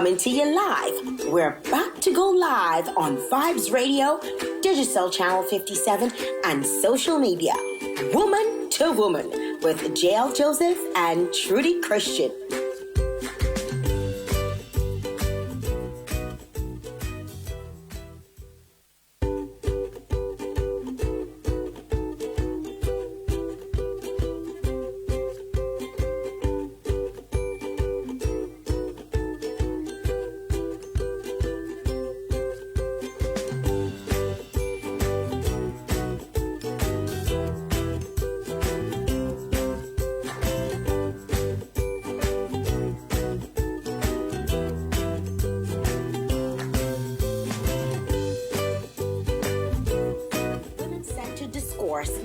Coming to you live. We're about to go live on Vibes Radio, Digital Channel 57, and social media. Woman to Woman with Jael Joseph and Trudy Christian.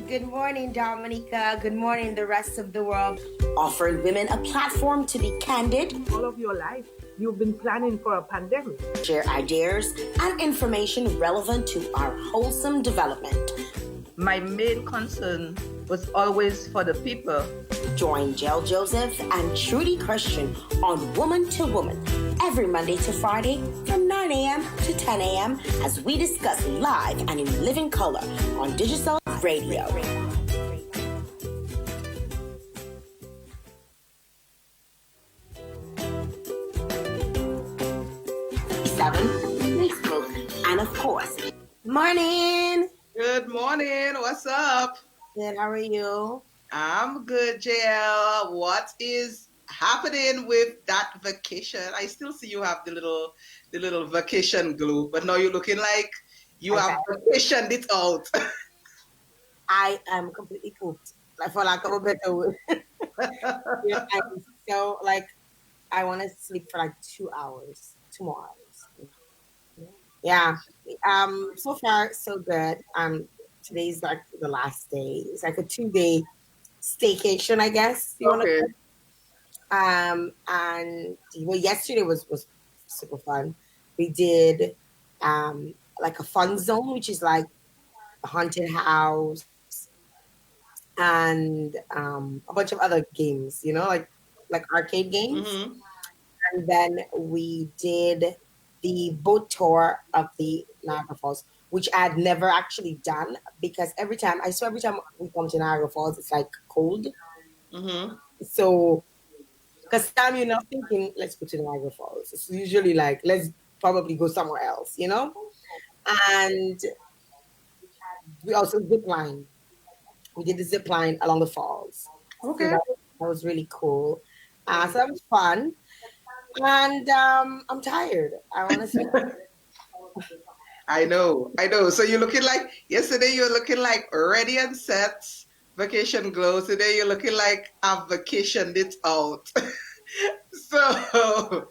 Good morning, Dominica. Good morning, the rest of the world. Offering women a platform to be candid. All of your life, you've been planning for a pandemic. Share ideas and information relevant to our wholesome development. My main concern was always for the people. Join Jael Joseph and Trudy Christian on Woman2Woman every Monday to Friday from 9 a.m. to 10 a.m. as we discuss live and in living color on Digital Radio. Facebook, and of course, morning. Good morning. What's up? Good. How are you? I'm good, JL. What is happening with that vacation? I still see you have the little vacation glue, but now you're looking like you have vacationed it out. I am completely pooped, like, for lack of a better word. So, like, I want to sleep for like 2 hours, 2 more hours. Yeah. So far, so good. Today's like the last day. It's like a 2-day staycation, I guess. Okay. And well, yesterday was super fun. We did like a fun zone, which is like a haunted house and a bunch of other games, like arcade games. Mm-hmm. And then we did the boat tour of the Niagara Falls, which I had never actually done because every time we come to Niagara Falls, it's like cold. Mm-hmm. So, because time you're not thinking, let's go to Niagara Falls. It's usually like, let's probably go somewhere else, And we also zip line. We did the zip line along the falls. Okay. So that was really cool. So that was fun. And I'm tired. I want to say. I know. So you're looking like, yesterday you were looking like ready and set, vacation glow. Today you're looking like I've vacationed it out. So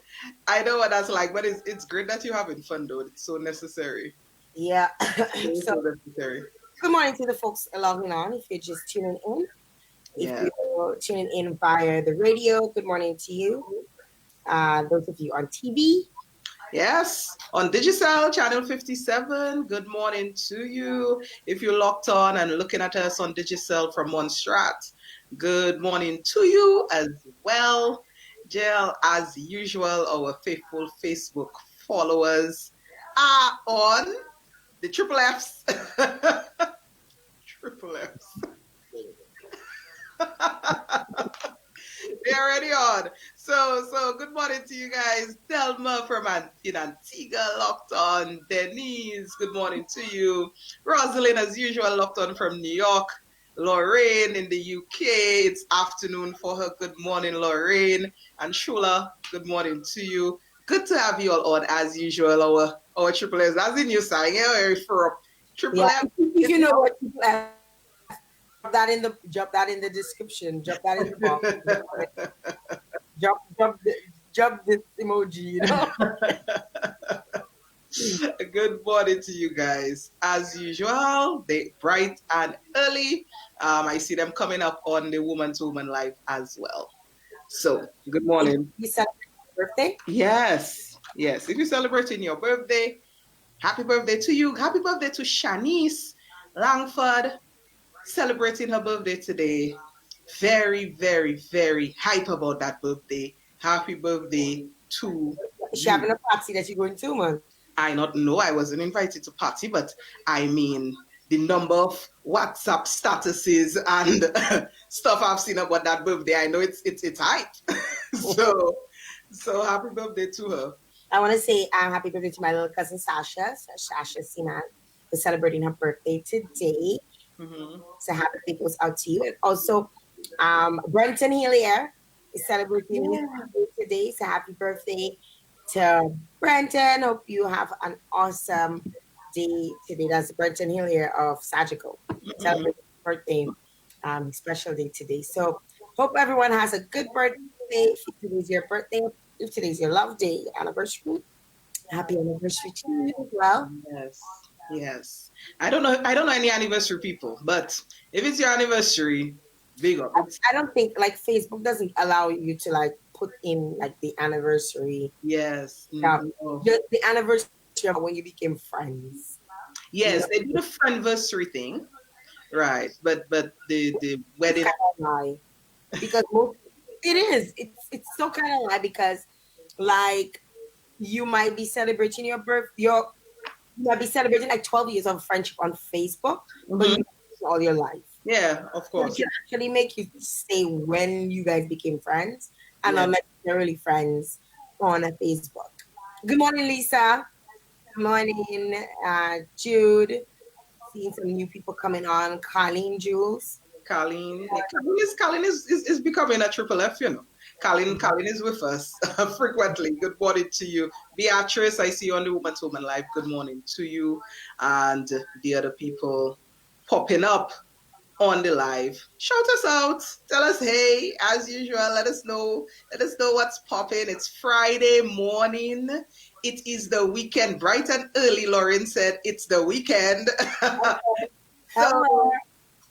I know what that's like, but it's great that you're having fun though. It's so necessary. Yeah. It's so necessary. Good morning to the folks logging on. If you're just tuning in. Yeah. If you're tuning in via the radio, good morning to you. Those of you on TV. Yes, on Digital Channel 57, good morning to you. If you're locked on and looking at us on Digital from Montserrat, good morning to you as well. Jael, as usual, our faithful Facebook followers are on the Triple Fs. Triple Fs. They're already on. So good morning to you guys. Delma from Antigua locked on. Denise, good morning to you. Rosalind, as usual, locked on from New York. Lorraine in the UK, it's afternoon for her. Good morning, Lorraine. And Shula, good morning to you. Good to have you all on as usual. Our Triple S. That's in your sign. For Triple Yeah. S. If you know what Triple S. Drop that in the description. Drop that in the box. drop this emoji. Good morning to you guys. As usual, they bright and early. I see them coming up on the Woman2Woman live as well. So good morning. You celebrate your birthday? Yes. If you're celebrating your birthday, happy birthday to you. Happy birthday to Shanice Langford, celebrating her birthday today. Very, very, very hype about that birthday. Happy birthday to Is she having a party that you're going to, man? I not know. I wasn't invited to party, but I mean the number of WhatsApp statuses and stuff I've seen about that birthday. I know it's hype. so so happy birthday to her. I want to say happy birthday to my little cousin Sasha. Sasha Sinan is celebrating her birthday today. Mm-hmm. So happy birthday goes out to you. And also, Brenton Hillier is celebrating his birthday today. So happy birthday to Brenton. Hope you have an awesome day today. That's Brenton Hillier of Sagicals. Celebrating his birthday, special day today. So hope everyone has a good birthday. If today's your birthday, if today's your love day, anniversary, happy anniversary to you as well. Yes. Yes. I don't know any anniversary people, but if it's your anniversary, big up. I don't think like Facebook doesn't allow you to like put in like the anniversary. Yes. The anniversary of when you became friends. Yes, they do the friendversary thing. Right. But the wedding Lie. Because it's so kind of lie because like you might be celebrating you might be celebrating like 12 years of friendship on Facebook, but you all your life. Yeah, of course. It can actually make you stay when you guys became friends and not necessarily friends on a Facebook. Good morning, Lisa. Good morning, Jude. Seeing some new people coming on. Colleen, Jules. Colleen is becoming a triple F, you know. Colleen is with us frequently. Good morning to you. Beatrice, I see you on the Woman2Woman Live. Good morning to you. And the other people popping up on the live. Shout us out. Tell us hey, as usual. Let us know what's popping. It's Friday morning. It is the weekend. Bright and early, Lauren said it's the weekend.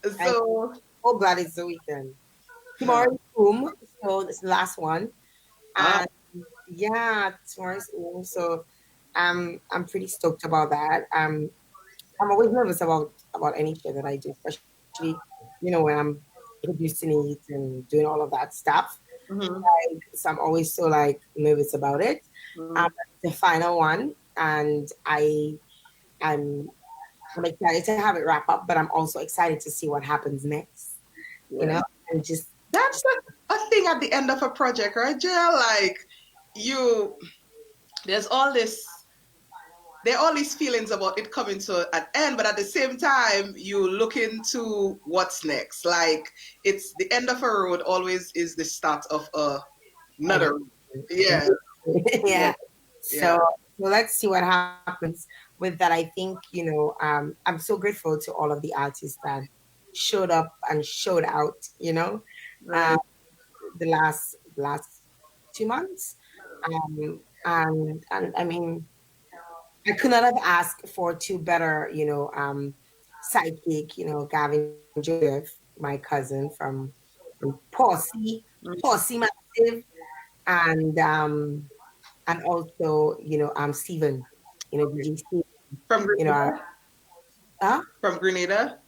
so glad it's the weekend. Tomorrow's Zoom, so this is the last one. And tomorrow's Zoom. So I'm pretty stoked about that. I'm always nervous about any show that I do, especially when I'm producing it and doing all of that stuff. So I'm always so like nervous about it. The final one, and I'm excited to have it wrap up, but I'm also excited to see what happens next. And just that's a thing at the end of a project, right, Jael? Like there are all these feelings about it coming to an end, but at the same time, you look into what's next. Like it's the end of a road always is the start of another road. Yeah. yeah. So let's see what happens with that. I think, I'm so grateful to all of the artists that showed up and showed out, the last 2 months. And I mean, I could not have asked for two better, sidekick, Gavin Joseph, my cousin from Posse Massive, and also, Stephen, DJ Stephen, from Grenada. From Grenada?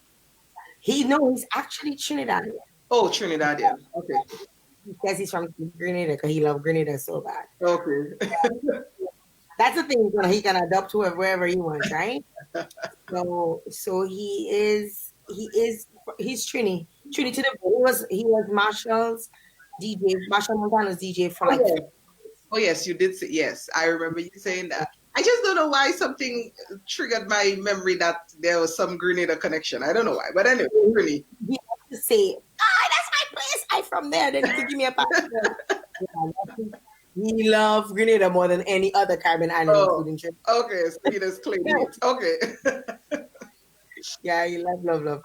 He's actually Trinidadian. Oh, Trinidadian. Okay. He says he's from Grenada because he loves Grenada so bad. Okay. That's the thing. He can adopt wherever he wants, right? So he's Trini to the he was Marshall's DJ, Marshall Montana's DJ for like. Oh yes, you did say yes. I remember you saying that. I just don't know why something triggered my memory that there was some Grenada connection. I don't know why, but anyway, really. He had to say, that's my place. I'm from there. Then he could give me a passport. He loves Grenada more than any other Caribbean island, including Trinidad. Okay, so he just claimed it. Okay. Yeah, you love Grenada.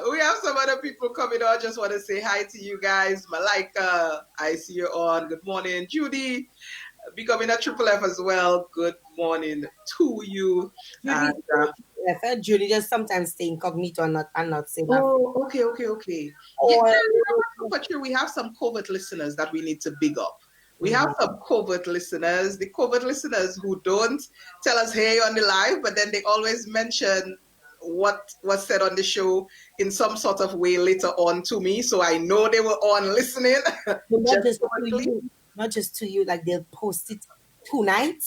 We have some other people coming on. Just want to say hi to you guys. Malika, I see you on. Good morning. Judy, becoming a triple F as well. Good morning to you. Judy just sometimes stay incognito and not say that. Oh, okay. But we have some covert listeners that we need to big up. We have some covert listeners. The covert listeners who don't tell us hey on the live, but then they always mention what was said on the show in some sort of way later on to me, so I know they were on listening. Not just to you, like they'll post it tonight.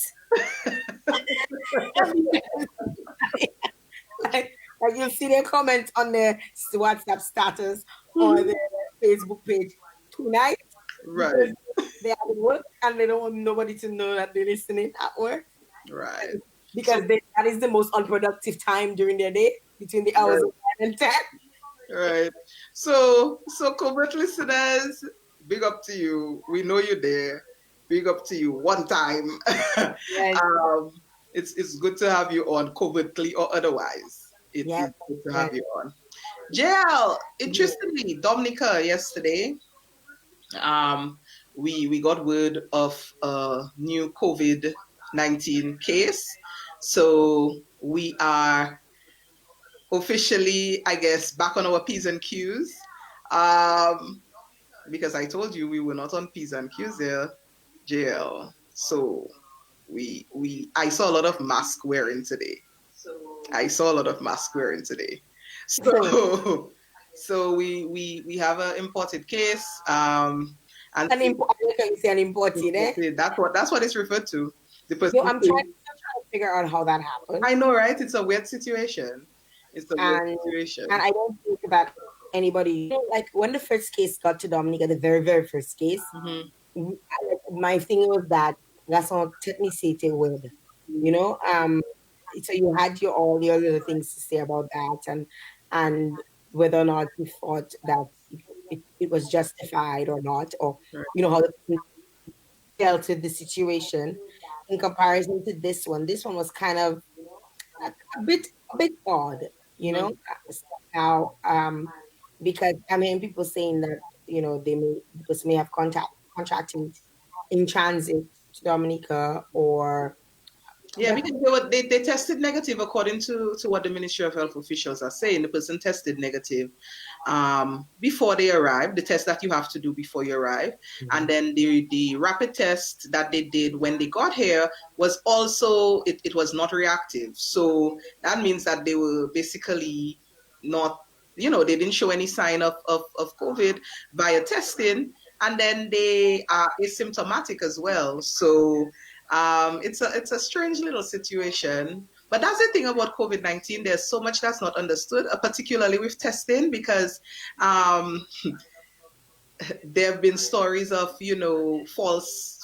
like you'll see their comments on their WhatsApp status or their Facebook page tonight Right. because they are at work and they don't want nobody to know that they're listening at work. Right. Because that is the most unproductive time during their day between the hours Right. of 9 and 10. Right. So covert listeners, big up to you. We know you're there. Big up to you one time. Yes. It's good to have you on covertly or otherwise. It's Yes. good to have you on. Jael, interestingly, Dominica yesterday, we got word of a new COVID-19 case. So we are officially, I guess, back on our P's and Q's. Because I told you we were not on P's and Q's there, JL. So I saw a lot of mask wearing today. So so we have an imported case. And An imported, eh? that's what it's referred to. Yo, I'm trying to figure out how that happened. I know, right? It's a weird situation. And I don't think that anybody, like when the first case got to Dominica, the very, very first case, my thing was that that's not technicity word, so you had all your little things to say about that and whether or not you thought that it was justified or not, or how the person dealt with the situation in comparison to this one. This one was kind of a bit odd, now, because I'm hearing people saying that the person may have contracted in transit to Dominica, or because they tested negative according to what the Ministry of Health officials are saying. The person tested negative before they arrived, the test that you have to do before you arrive. And then the rapid test that they did when they got here was also, it was not reactive. So that means that they were basically not, they didn't show any sign of COVID via testing. And then they are asymptomatic as well. So it's a strange little situation. But that's the thing about COVID-19. There's so much that's not understood, particularly with testing, because there have been stories of,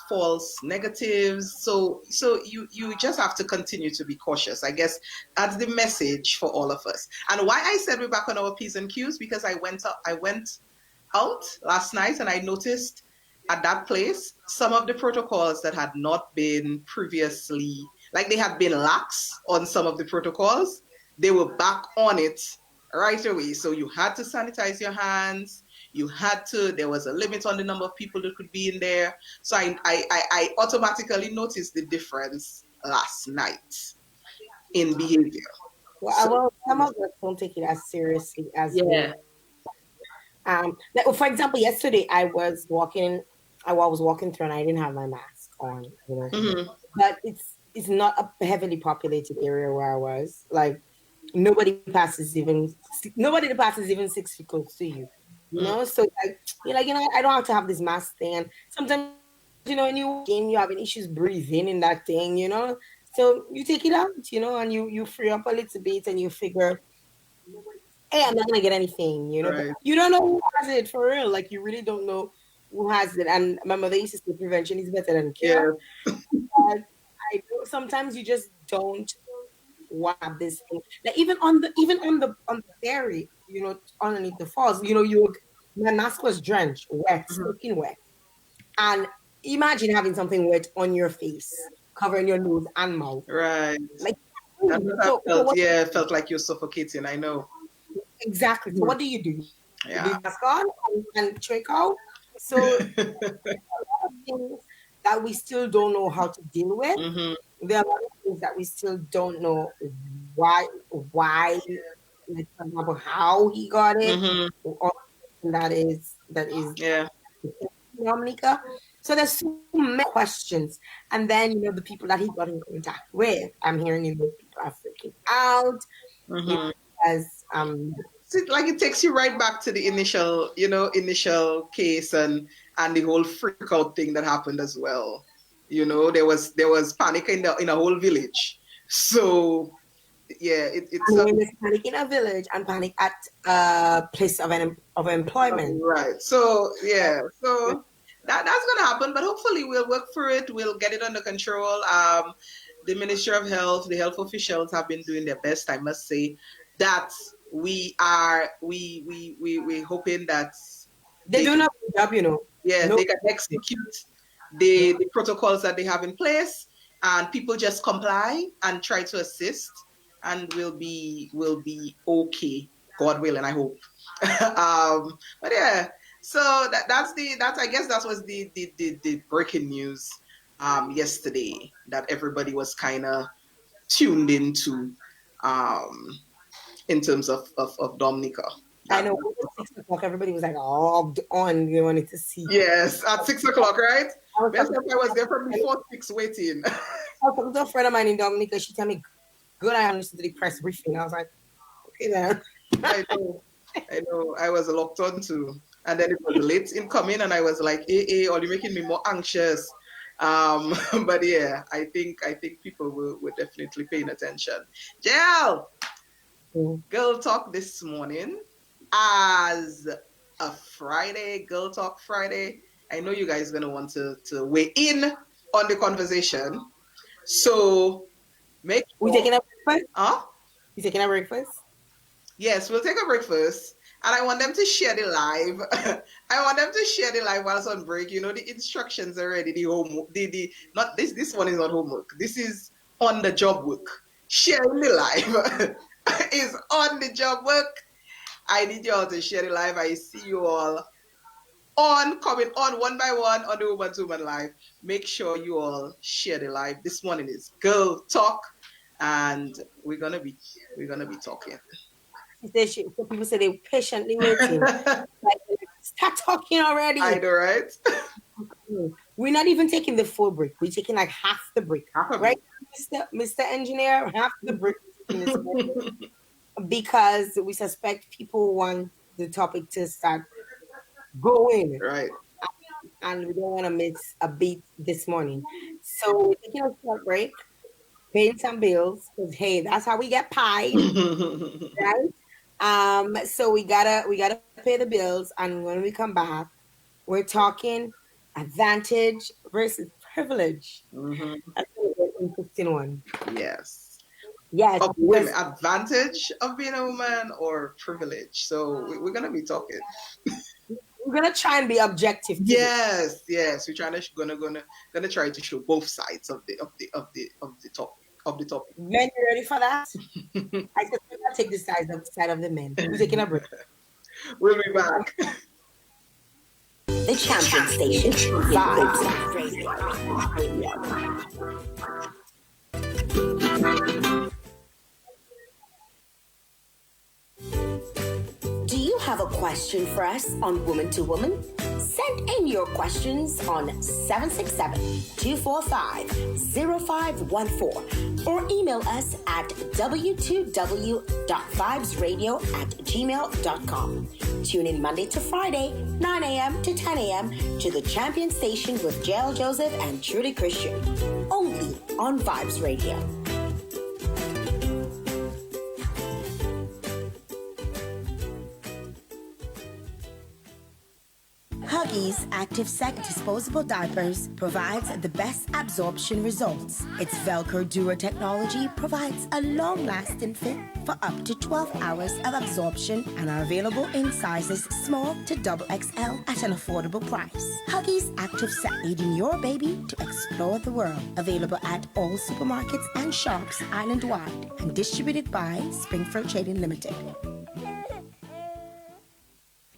false negatives. So you just have to continue to be cautious. I guess that's the message for all of us. And why I said we're back on our P's and Q's, because I went out last night and I noticed at that place some of the protocols that had not been previously, like they had been lax on some of the protocols, they were back on it right away. So you had to sanitize your hands. There was a limit on the number of people that could be in there. So I automatically noticed the difference last night in behavior. Well, some of us don't take it as seriously as like, for example, yesterday I was walking through and I didn't have my mask on, but it's not a heavily populated area where I was. Like nobody passes even 6 feet close to you, So like I don't have to have this mask thing. And sometimes when you game, you're having issues breathing in that thing, So you take it out, and you free up a little bit and you figure, hey, I'm not gonna get anything, Right. You don't know who has it for real. Like you really don't know who has it. And my mother used to say prevention is better than cure. Yeah. Sometimes you just don't want this thing. Like even on the ferry, underneath the falls, my mask was drenched, wet, soaking wet. And imagine having something wet on your face, covering your nose and mouth. Right. Like it felt like you're suffocating, I know. Exactly. So what do? You Yeah. mask on and check out. So there are a lot of things that we still don't know how to deal with. There are a lot of things that we still don't know why, like for example, how he got it, or that is Dominica. So there's so many questions, and then the people that he got in contact with, I'm hearing people are freaking out. As like it takes you right back to the initial case and the whole freak out thing that happened as well. You know, there was panic in a whole village. So yeah, it's And when there's panic in a village and panic at a place of employment. right. So yeah, so that's gonna happen, but hopefully we'll work through it. We'll get it under control. The Ministry of Health, the health officials have been doing their best. I must say that we hoping that They're doing a good job, you know. yeah, No, they can execute the protocols that they have in place, and people just comply and try to assist, and we'll be okay, God willing, I hope. But yeah, so that's I guess that was the breaking news yesterday that everybody was kind of tuned into in terms of Dominica. I know at 6 o'clock, everybody was like, oh, on, you wanted to see. Yes, at 6 o'clock, right? I was Best talking I was there from before 6 waiting. to a friend of mine in Dominica. She told me, good, I understood the press briefing. I was like, okay, then. I know. I was locked on too. And then it was late in coming, and I was like, or you're making me more anxious. But yeah, I think people were definitely paying attention. Jael, Girl Talk this morning as a Friday, Girl Talk Friday. I know you guys are gonna want to weigh in on the conversation. So make sure. We taking a breakfast? Huh? You taking a breakfast? Yes, we'll take a break first. And I want them to share the live. I want them to share the live whilst on break. You know, the instructions already, the homework, the not this one is not homework. This is on the job work. Sharing the live is on the job work. I need you all to share the live. I see you all coming on one by one on the Woman2Woman live. Make sure you all share the live. This morning is Girl Talk, and we're gonna be talking. So people say they're patiently waiting. Like, start talking already. I know, right? We're not even taking the full break. We're taking like half the break. Right, Mr. Engineer? Half the break. Because we suspect people want the topic to start going. Right. And we don't want to miss a beat this morning. So we're taking a short break, paying some bills, because hey, that's how we get paid. Right? So we gotta pay the bills, and when we come back, we're talking advantage versus privilege. Mm-hmm. That's an interesting one. Yes. Yes. Of women, advantage of being a woman or privilege. So we're gonna be talking. We're gonna try and be objective. Yes. We're gonna try to show both sides of the topic. Men, you ready for that? I said we're gonna take the side of the men. We're taking a break. We'll be back. The Champion Station, Vibes Radio. Do you have a question for us on Woman2Woman? Send in your questions on 767-245-0514 or email us at w2w.vibesradio@gmail.com. Tune in Monday to Friday, 9 a.m. to 10 a.m. to the Champion Station with Jael Joseph and Trudy Christian. Only on Vibes Radio. Huggies Active Sec disposable diapers provides the best absorption results. Its Velcro Dura technology provides a long-lasting fit for up to 12 hours of absorption and are available in sizes small to XXL at an affordable price. Huggies Active Sec, aiding your baby to explore the world. Available at all supermarkets and shops island-wide and distributed by Springfield Trading Limited.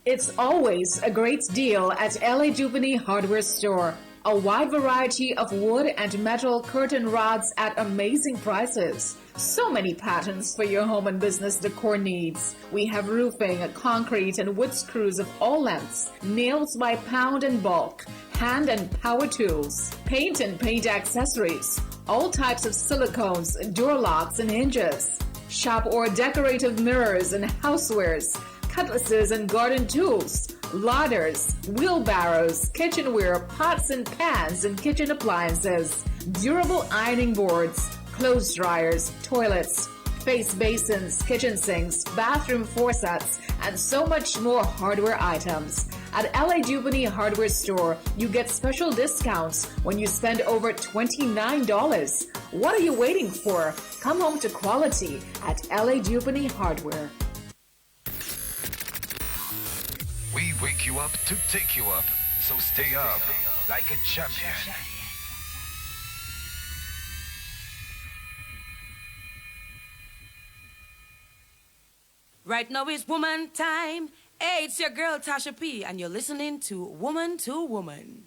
It's always a great deal at LA Jubilee Hardware Store. A wide variety of wood and metal curtain rods at amazing prices. So many patterns for your home and business decor needs. We have roofing, concrete, and wood screws of all lengths, nails by pound and bulk, hand and power tools, paint and paint accessories, all types of silicones, door locks, and hinges, shop or decorative mirrors and housewares, cutlasses and garden tools, ladders, wheelbarrows, kitchenware, pots and pans, and kitchen appliances, durable ironing boards, clothes dryers, toilets, face basins, kitchen sinks, bathroom faucets, and so much more hardware items. At LA Jubany Hardware Store, you get special discounts when you spend over $29. What are you waiting for? Come home to quality at LA Jubany Hardware. We wake you up to take you up, so stay up like a champion. Right now it's woman time. Hey, it's your girl Tasha P, and you're listening to Woman2Woman.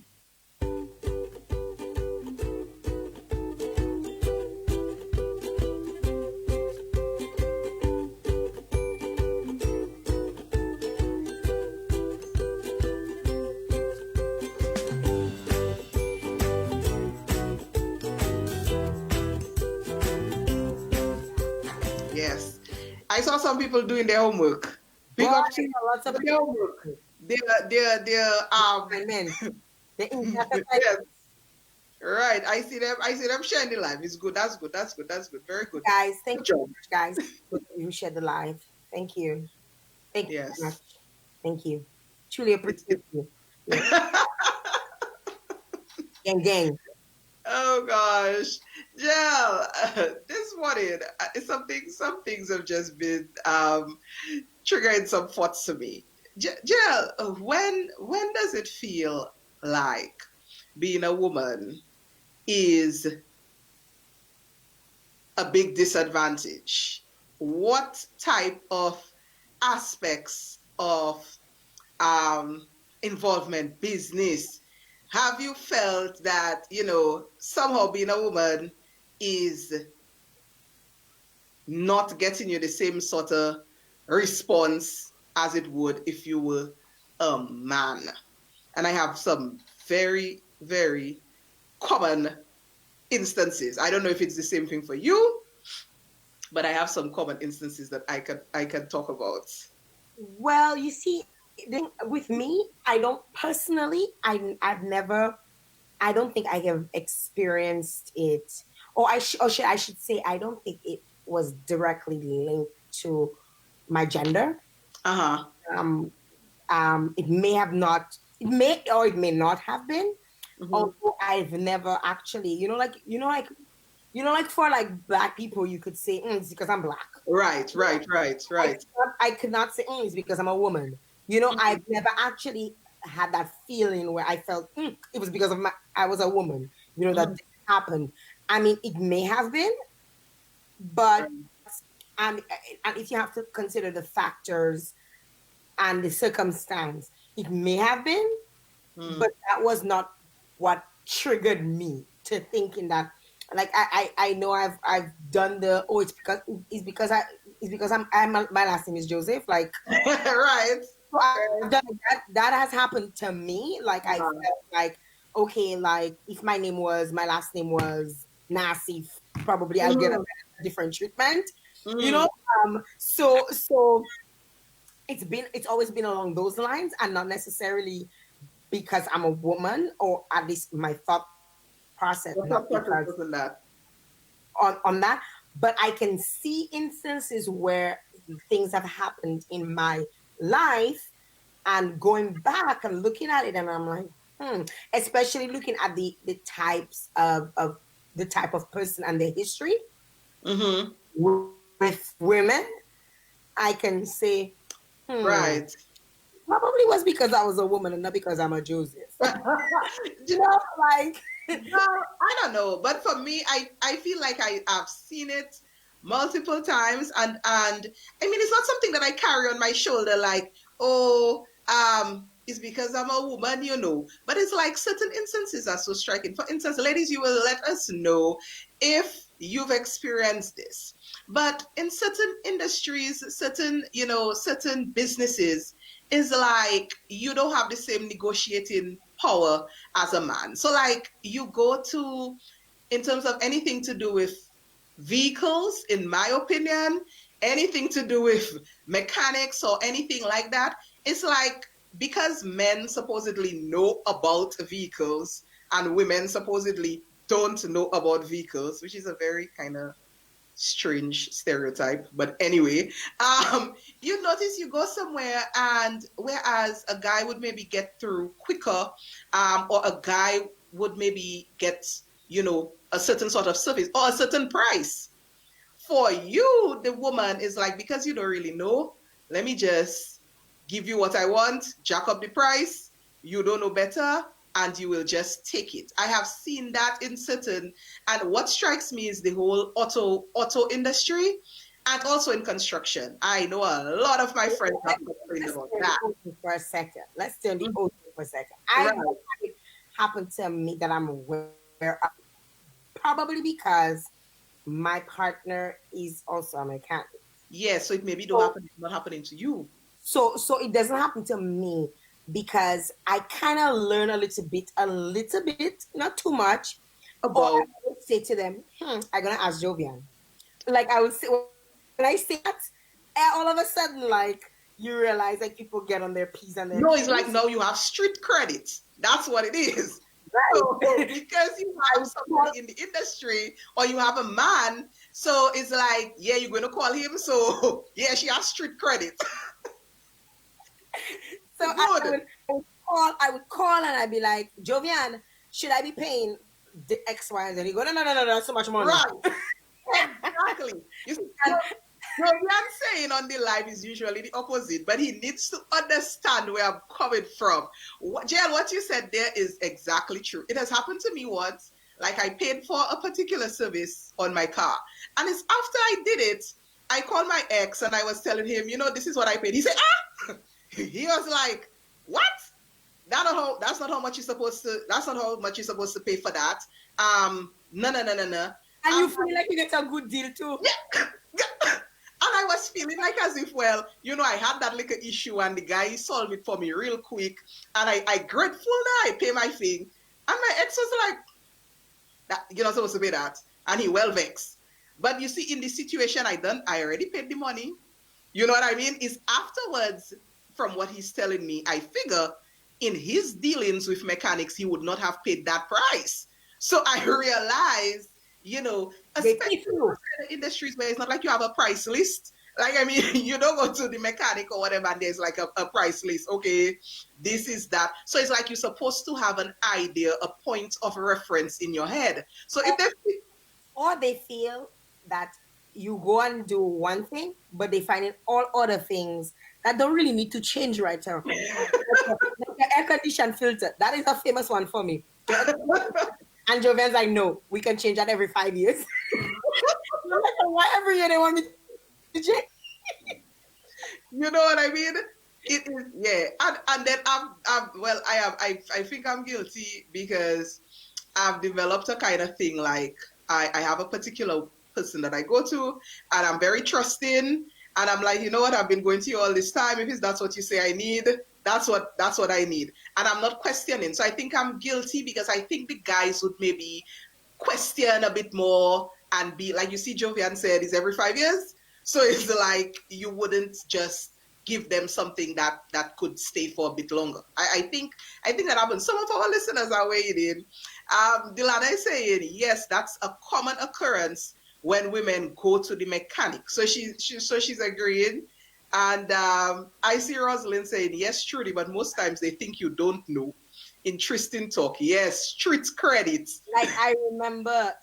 Yes. I saw some people doing their homework. Big Boy, up to lots of their homework. assignments. The Yes. Right. I see them sharing the live. It's good. That's good. Very good. guys, thank Good you, job. guys. You shared the live. Thank you. Thank you Yes. so much. Thank you. Truly appreciate you. Gang, gang. Oh gosh, Jael, this morning, some things have just been triggering some thoughts to me. Jael, when does it feel like being a woman is a big disadvantage? What type of aspects of involvement, business, have you felt that, somehow being a woman is not getting you the same sort of response as it would if you were a man? And I have some very, very common instances. I don't know if it's the same thing for you, but I have some common instances that I can talk about. Well, you see, with me, I don't personally, I don't think I have experienced it, or I should say, I don't think it was directly linked to my gender. Uh-huh. It may have not, it may or it may not have been. Mhm. Although I've never actually, for like Black people, you could say it's because I'm Black. Right. I could not say it's because I'm a woman. I've never actually had that feeling where I felt it was because of I was a woman. That happened. I mean, it may have been, but and if you have to consider the factors and the circumstance, it may have been, but that was not what triggered me to thinking that. Like I know I've done the it's because my last name is Joseph, like Right. so I've done that has happened to me. Like I felt like, okay, like if my last name was Nasif, probably I'll get a different treatment. So it's always been along those lines, and not necessarily because I'm a woman, or at least my thought process not because on that. But I can see instances where things have happened in my life, and going back and looking at it, and I'm like, especially looking at the types of the type of person and the history with women, I can say, right, probably was because I was a woman and not because I'm a Joseph. Like. Well, I don't know, but for me, I feel like I've seen it multiple times, and I mean, it's not something that I carry on my shoulder like, it's because I'm a woman, but it's like certain instances are so striking. For instance, ladies, you will let us know if you've experienced this, but in certain industries, certain businesses, is like you don't have the same negotiating power as a man. So like you go to, in terms of anything to do with vehicles, in my opinion, anything to do with mechanics or anything like that, it's like because men supposedly know about vehicles and women supposedly don't know about vehicles, which is a very kind of strange stereotype. But anyway, you notice you go somewhere and whereas a guy would maybe get through quicker, or a guy would maybe get, a certain sort of service or a certain price. For you, the woman is like, because you don't really know, let me just give you what I want, jack up the price, you don't know better, and you will just take it. I have seen that in certain, and what strikes me is the whole auto industry and also in construction. I know a lot of my friends have complained Let's about turn that. the ocean for a second. Let's turn the Mhm. ocean for a second. Right. It happened to me that I'm aware of, probably because my partner is also a mechanic. Yeah, so it maybe don't So, happen, not happening to you. so it doesn't happen to me because I kind of learn a little bit, not too much. Or I About would say to them, I'm gonna ask Jovian. Like I would say when I say that, all of a sudden, like you realize like people get on their P's and their no, it's like Q's. no, you have street credit. That's what it is. So Right. because you I have would call, somebody in the industry or you have a man, so it's like, yeah, you're gonna call him. So yeah, she has street credit. so Good. I would call and I'd be like, Jovian, should I be paying the X, Y, and Z? He go, no, so much money. Right. Exactly. You see, And what I'm saying on the live is usually the opposite, but he needs to understand where I'm coming from. Jael, what you said there is exactly true. It has happened to me once. Like I paid for a particular service on my car. And it's after I did it, I called my ex and I was telling him, this is what I paid. He said, he was like, what? That's not how much you're supposed to, that's not how much you're supposed to pay for that. No. and you feel like you get a good deal too. Yeah. And I was feeling like as if, well, I had that little issue and the guy solved it for me real quick. And I grateful now, I pay my thing. And my ex was like, that, you're not supposed to pay that. And he well vexed. But you see, in the situation I already paid the money. You know what I mean? It's afterwards, from what he's telling me, I figure in his dealings with mechanics, he would not have paid that price. So I realized, especially in the industries where it's not like you have a price list. Like, I mean, you don't go to the mechanic or whatever, and there's like a price list. Okay, this is that. So it's like you're supposed to have an idea, a point of reference in your head. So if they feel that you go and do one thing, but they find in all other things that don't really need to change right now. Like the air condition filter, that is a famous one for me. And Jovian's like, no, we can change that every 5 years. Why every year they want me to change? You know what I mean? It is, yeah. And then I think I'm guilty because I've developed a kind of thing like I have a particular person that I go to and I'm very trusting and I'm like, you know what, I've been going to you all this time. If that's what you say I need, that's what I need. And I'm not questioning. So I think I'm guilty because I think the guys would maybe question a bit more and be like, you see, Jovian said it's every 5 years. So it's like you wouldn't just give them something that could stay for a bit longer. I think that happens. Some of our listeners are weighing in. Dilana is saying, yes, that's a common occurrence when women go to the mechanic. So she's agreeing. And I see Rosalind saying, yes, Trudy, but most times they think you don't know. Interesting talk. Yes, street credits. Like I remember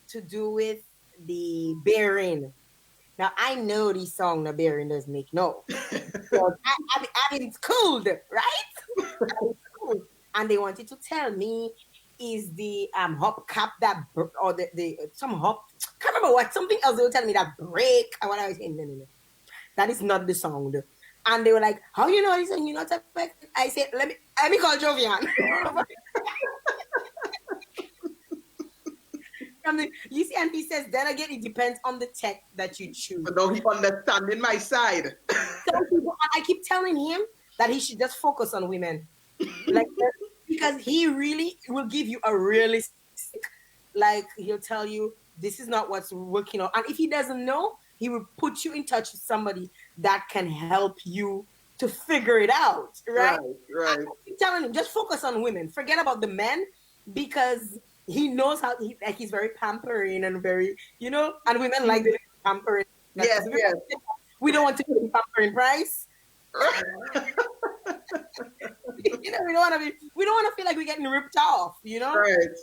to do with the bearing. Now I know this song the bearing does make no. So I mean it's cool, right? It's cool. And they wanted to tell me is the hubcap that or the some hub can't remember what something else they were telling me that break and what I was saying no. That is not the sound. And they were like, how you know this and you're not affected? I said, let me call Jovian. You see, and he says, then again, it depends on the tech that you choose. So now he understanding my side. I keep telling him that he should just focus on women. Like, because he really will give you a realistic, like, he'll tell you, this is not what's working on. And if he doesn't know, he will put you in touch with somebody that can help you to figure it out, right? Right. I keep telling him, just focus on women. Forget about the men, because he knows how he's very pampering and very, and women like the pampering. Yes, yes. We don't want to pay the pampering price. We don't want to feel like we're getting ripped off, Right.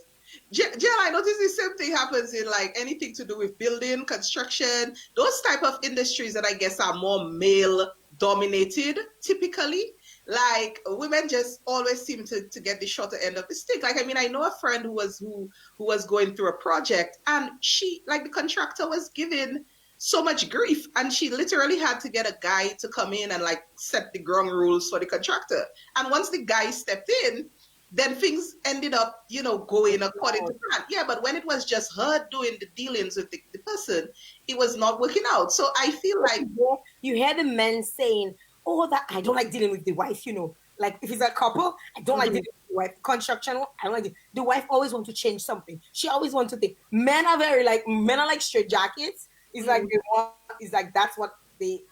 Jill, I noticed the same thing happens in like anything to do with building, construction, those type of industries that I guess are more male dominated typically. Like women just always seem to get the shorter end of the stick. Like, I mean, I know a friend who was going through a project, and she, like, the contractor was giving so much grief, and she literally had to get a guy to come in and like set the ground rules for the contractor. And once the guy stepped in, then things ended up, going according to plan. Yeah, but when it was just her doing the dealings with the person, it was not working out. So I feel like you hear the men saying, "Oh, that I don't like dealing with the wife." Like if it's a couple, I don't like dealing with the wife. Construction, I don't like it. The wife always want to change something. She always wants to think. Men are like straight jackets. It's like they want. It's like that's what they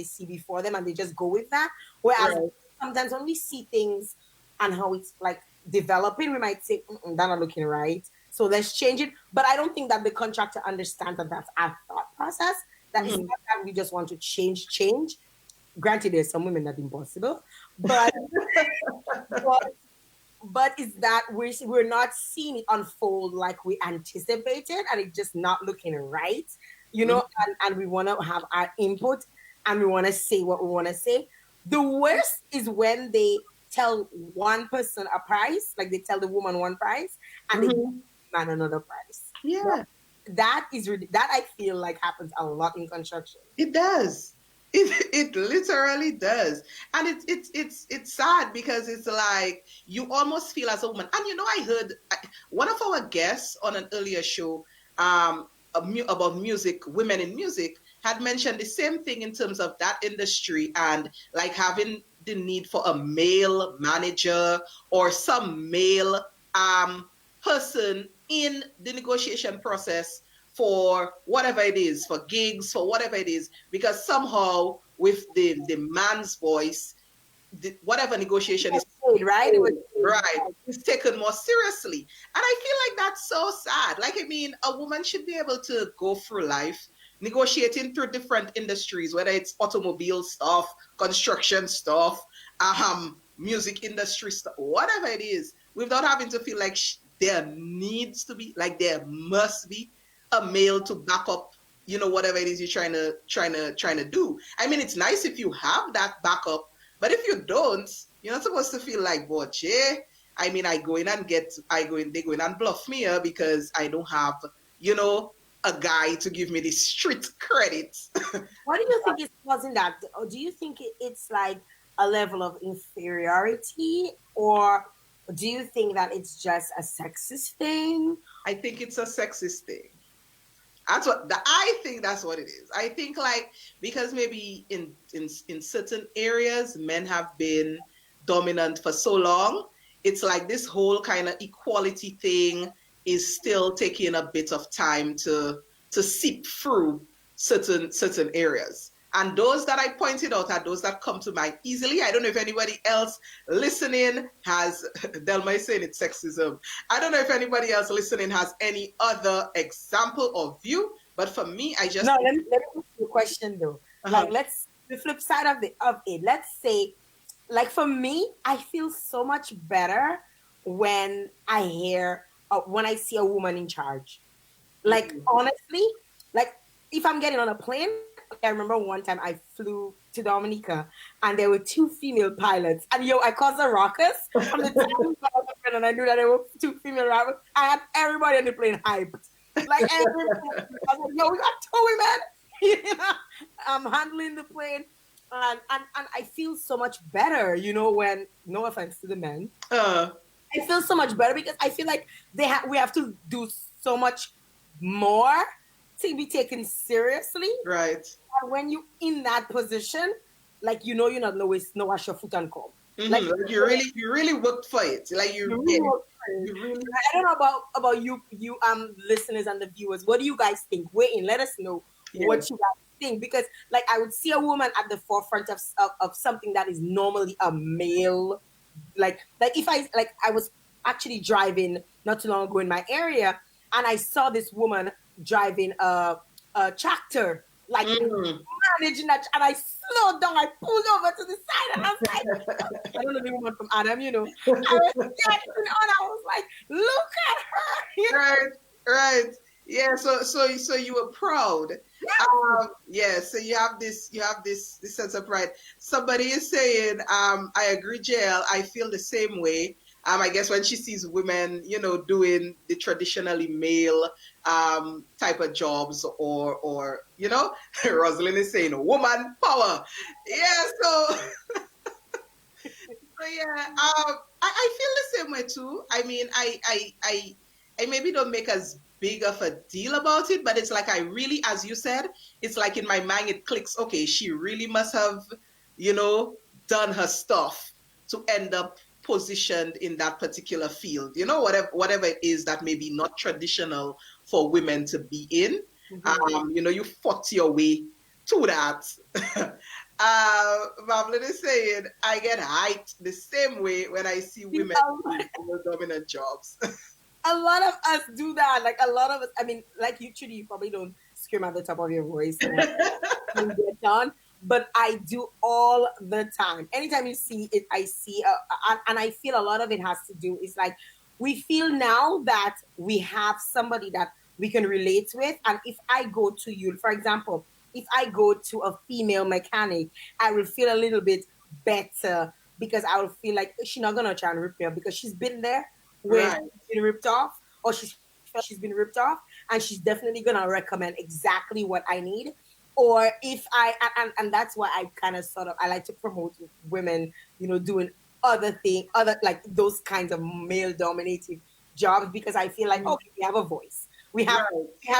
see before them, and they just go with that. Whereas sometimes when we see things and how it's like developing, we might say, "They're not looking right, so let's change it." But I don't think that the contractor understands that that's our thought process. That is not that we just want to change. Granted, there's some women that impossible, but but it's that we're not seeing it unfold like we anticipated, and it's just not looking right, and we want to have our input, and we want to say what we want to say. The worst is when they tell one person a price, like they tell the woman one price, and they give the man another price. Yeah, that I feel like happens a lot in construction. It does. It literally does. And it's sad, because it's like you almost feel as a woman. And I heard one of our guests on an earlier show about music, women in music, had mentioned the same thing in terms of that industry, and like having the need for a male manager or some male person in the negotiation process for whatever it is, for gigs, for whatever it is, because somehow with the man's voice, whatever negotiation is right, it's taken more seriously. And I feel like that's so sad. Like, I mean, a woman should be able to go through life negotiating through different industries, whether it's automobile stuff, construction stuff, music industry stuff, whatever it is, without having to feel like there must be a male to back up, whatever it is you're trying to do. I mean, it's nice if you have that backup, but if you don't, you're not supposed to feel like, boche. I mean, they go in and bluff me here because I don't have, a guy to give me the street credit. What do you think is causing that? Or do you think it's like a level of inferiority, or do you think that it's just a sexist thing? I think it's a sexist thing. I think that's what it is. I think, like, because maybe in certain areas men have been dominant for so long, it's like this whole kind of equality thing is still taking a bit of time to seep through certain areas. And those that I pointed out are those that come to mind easily. I don't know if anybody else listening has, Delma is saying it's sexism. I don't know if anybody else listening has any other example or view, but for me, I just... No, let me ask you a question though. Like, the flip side of it, let's say, like for me, I feel so much better when I see a woman in charge. Like, honestly, like if I'm getting on a plane, I remember one time I flew to Dominica and there were 2 female pilots, and I caused a ruckus from the time and I knew that there were 2 female pilots. I had everybody on the plane hyped. Like, everybody, I was like, we got 2 women. I'm handling the plane, and I feel so much better, when, no offense to the men, I feel so much better because I feel like we have to do so much more to be taken seriously. Right. And when you're in that position, like, you're not always no wash your foot and come. Like, you really worked for it. Like, you really worked for it. I don't know about you listeners and the viewers. What do you guys think? Weigh in. Let us know what you guys thing because like I would see a woman at the forefront of something that is normally a male, like if I was actually driving not too long ago in my area and I saw this woman driving a tractor, like managing that, and I slowed down, I pulled over to the side, and I was like, I don't know the woman from Adam, you know. I was getting on, I was like, look at her, you know? Right. Yeah, so you were proud. Yeah, so you have this sense of pride. Somebody is saying, I agree, Jael, I feel the same way. I guess when she sees women, you know, doing the traditionally male type of jobs or you know, Rosalind is saying woman power. Yeah, so so yeah, I feel the same way too. I mean, I maybe don't make as big of a deal about it, but it's like I really, as you said, it's like in my mind it clicks. Okay, she really must have, you know, done her stuff to end up positioned in that particular field. You know, whatever it is that may be not traditional for women to be in. You know, you fought your way to that. Marvin is saying, I get hyped the same way when I see women in dominant jobs. A lot of us do that. Like a lot of us, I mean, like you, Trudy, you probably don't scream at the top of your voice and get done, but I do all the time. Anytime you see it, I see, and I feel a lot of it has to do, is like, we feel now that we have somebody that we can relate with. And if I go to you, for example, if I go to a female mechanic, I will feel a little bit better because I will feel like she's not going to try and repair because she's been there where she's been ripped off, or she's been ripped off, and she's definitely going to recommend exactly what I need. Or if and that's why I kind of I like to promote women, you know, doing other like those kinds of male dominated jobs, because I feel like, okay, we have a voice. We have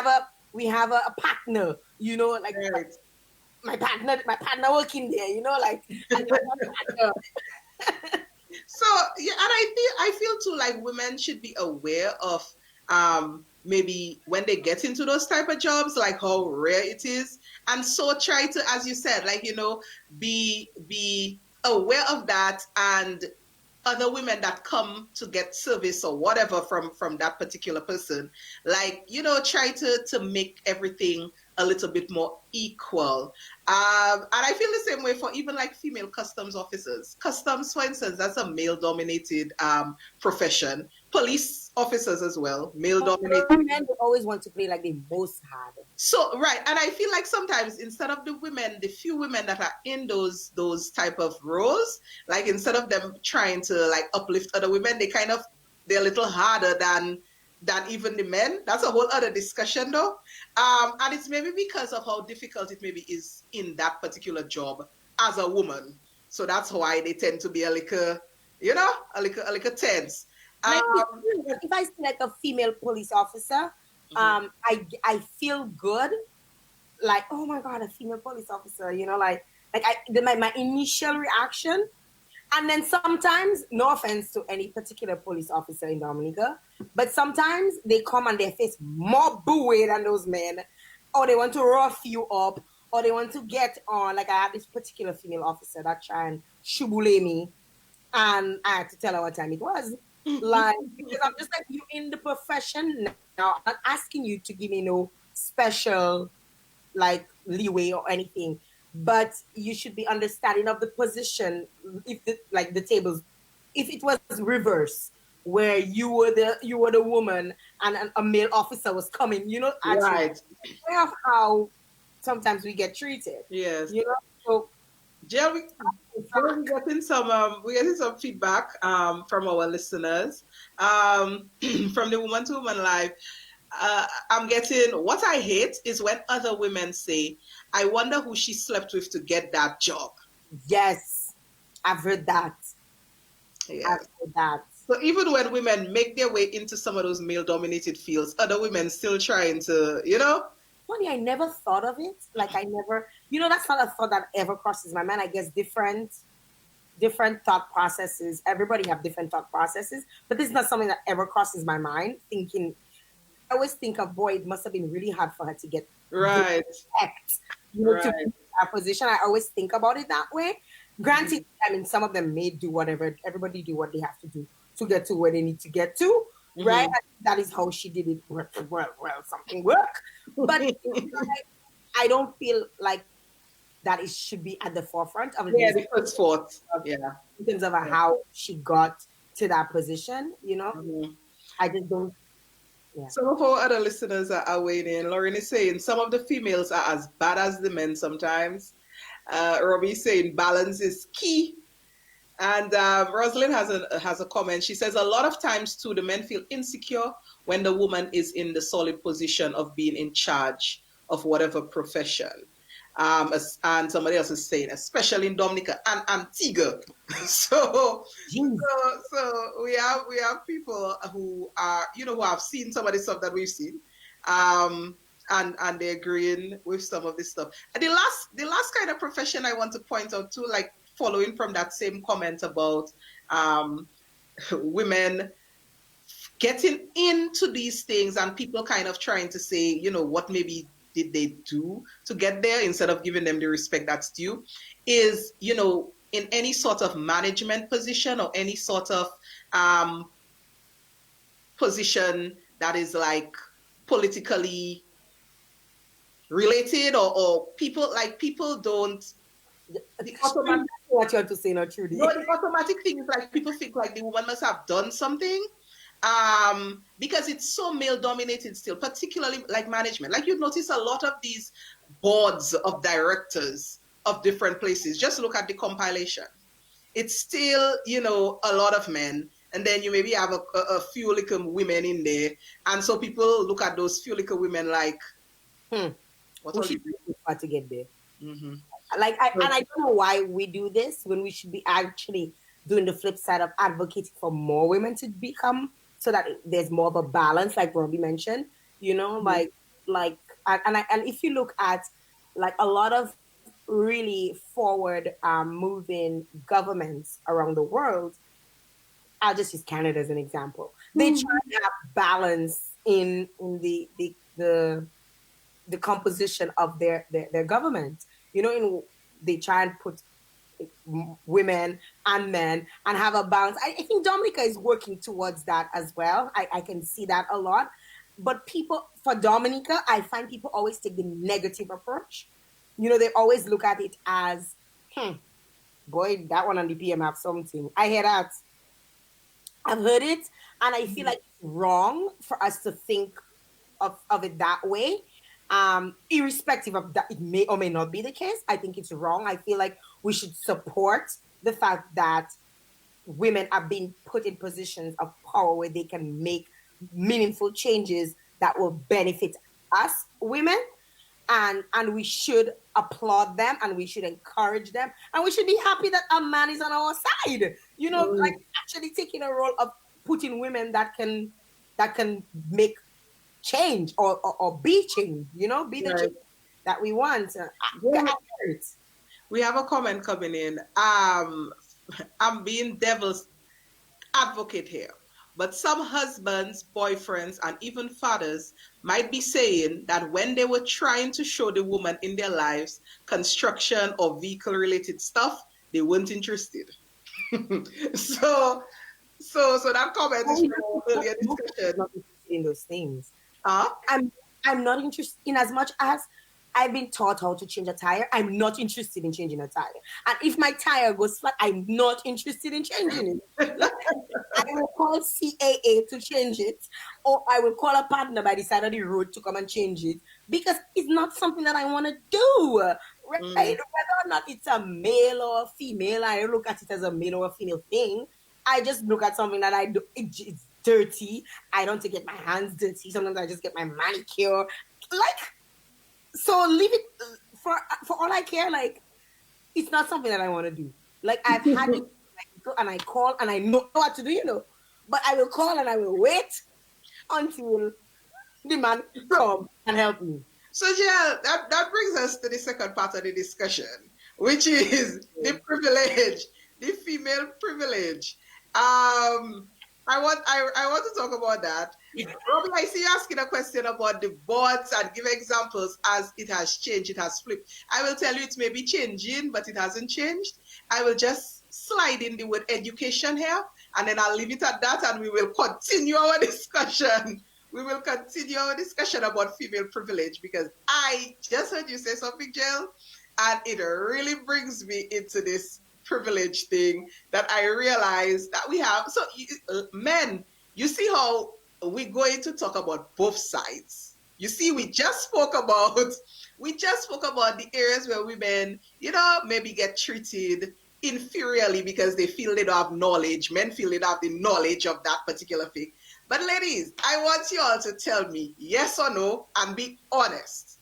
a partner, you know, like my partner working there, you know, like So yeah, and I feel too like women should be aware of maybe when they get into those type of jobs, like how rare it is, and so try to, as you said, like, you know, be aware of that, and other women that come to get service or whatever from that particular person, like, you know, try to make everything a little bit more equal. And I feel the same way for even like female customs officers. Customs, for instance, that's a male dominated profession. Police officers as well, male dominated. Men always want to play like they both had. So right, and I feel like sometimes instead of the few women that are in those type of roles, like instead of them trying to like uplift other women, they're a little harder than even the men. That's a whole other discussion though. And it's maybe because of how difficult it maybe is in that particular job as a woman. So that's why they tend to be a little tense. If I see like a female police officer, I feel good. Like, oh my God, a female police officer, you know, my initial reaction. And then sometimes, no offense to any particular police officer in Dominica, but sometimes they come and they face more buoy than those men, or they want to rough you up, or they want to get on. Like I had this particular female officer that tried and shubule me, and I had to tell her what time it was. Like, because I'm just like, you in the profession now. I'm not asking you to give me no special like leeway or anything, but you should be understanding of the position. If the tables, if it was reverse, where you were the woman and a male officer was coming, you know, right, aware of how sometimes we get treated. Yes, you know. So, Jael, we're getting some feedback from our listeners from the Woman2Woman Live. I'm getting, what I hate is when other women say, I wonder who she slept with to get that job. Yes, I've heard that. Yes. I've heard that. So even when women make their way into some of those male-dominated fields, other women still trying to, you know. Funny, I never thought of it. Like I never, you know, that's not a thought that ever crosses my mind. I guess different thought processes. Everybody have different thought processes, but this is not something that ever crosses my mind. Thinking, I always think of, boy, it must have been really hard for her to get right to Right. be in a position. I always think about it that way. Granted, I mean, some of them may do whatever, everybody do what they have to do to get to where they need to get to, right? Mhm. And that is how she did it. Well, something work. But I don't feel like that it should be at the forefront of Yeah, this the first thought. Yeah. in terms of Yeah. how she got to that position, Mhm. I just don't, yeah. Some of our other listeners are weighing in. Lauren is saying some of the females are as bad as the men sometimes. Robbie is saying balance is key. And Rosalind has a comment. She says a lot of times too, the men feel insecure when the woman is in the solid position of being in charge of whatever profession. And somebody else is saying, especially in Dominica and Antigua. so Jeez. so we have people who are who have seen some of the stuff that we've seen, and they're agreeing with some of this stuff. And the last kind of profession I want to point out too, like following from that same comment about women getting into these things and people kind of trying to say, what maybe did they do to get there instead of giving them the respect that's due, is, in any sort of management position or any sort of position that is like politically related, or people don't, the automatic, What you have to say, not Trudy. no, the automatic thing is like people think like the woman must have done something, because it's so male dominated still, particularly like management. Like you notice a lot of these boards of directors of different places. Just look at the compilation. It's still, a lot of men. And then you maybe have a few little women in there. And so people look at those few little women like, what We are should you do that to get there. doing? And I don't know why we do this when we should be actually doing the flip side of advocating for more women to become, so that there's more of a balance, like Robbie mentioned, and if you look at like a lot of really forward moving governments around the world, I'll just use Canada as an example. They try to have balance in the composition of their government. They try and put women and men and have a balance. I think Dominica is working towards that as well. I can see that a lot. But for Dominica, I find people always take the negative approach. They always look at it as, boy, that one on the PM have something. I hear that. I've heard it, and I feel like it's wrong for us to think of it that way. Irrespective of that, it may or may not be the case. I think it's wrong. I feel like we should support the fact that women are being put in positions of power where they can make meaningful changes that will benefit us women. And we should applaud them, and we should encourage them, and we should be happy that a man is on our side. Like actually taking a role of putting women that can make change or be change. Be the change that we want. We have a comment coming in. I'm being devil's advocate here. But some husbands, boyfriends, and even fathers might be saying that when they were trying to show the woman in their lives construction or vehicle-related stuff, they weren't interested. so that comment is from earlier discussion. Not interested in those things. Huh? I'm not interested in, as much as I've been taught how to change a tire. I'm not interested in changing a tire. And if my tire goes flat, I'm not interested in changing it. I will call CAA to change it, or I will call a partner by the side of the road to come and change it, because it's not something that I want to do. Right? Whether or not it's a male or a female, I don't look at it as a male or a female thing. I just look at something that I do. It's dirty. I don't get my hands dirty. Sometimes I just get my manicure. So leave it for all I care. Like, it's not something that I want to do. Like, I've had it, and I call and I know what to do, but I will call and I will wait until the man come and help me. So, Jael, that brings us to the second part of the discussion, which is the privilege, the female privilege. I want to talk about that. Robbie, I see you asking a question about the boards and give examples as it has changed, it has flipped. I will tell you it may be changing, but it hasn't changed. I will just slide in the word education here, and then I'll leave it at that, and we will continue our discussion. We will continue our discussion about female privilege, because I just heard you say something, Jael, and it really brings me into this privilege thing that I realized that we have. So, men, you see how we're going to talk about both sides. You see, we just spoke about the areas where women, maybe get treated inferiorly because they feel they don't have knowledge. Men feel they don't have the knowledge of that particular thing. But ladies, I want you all to tell me yes or no and be honest.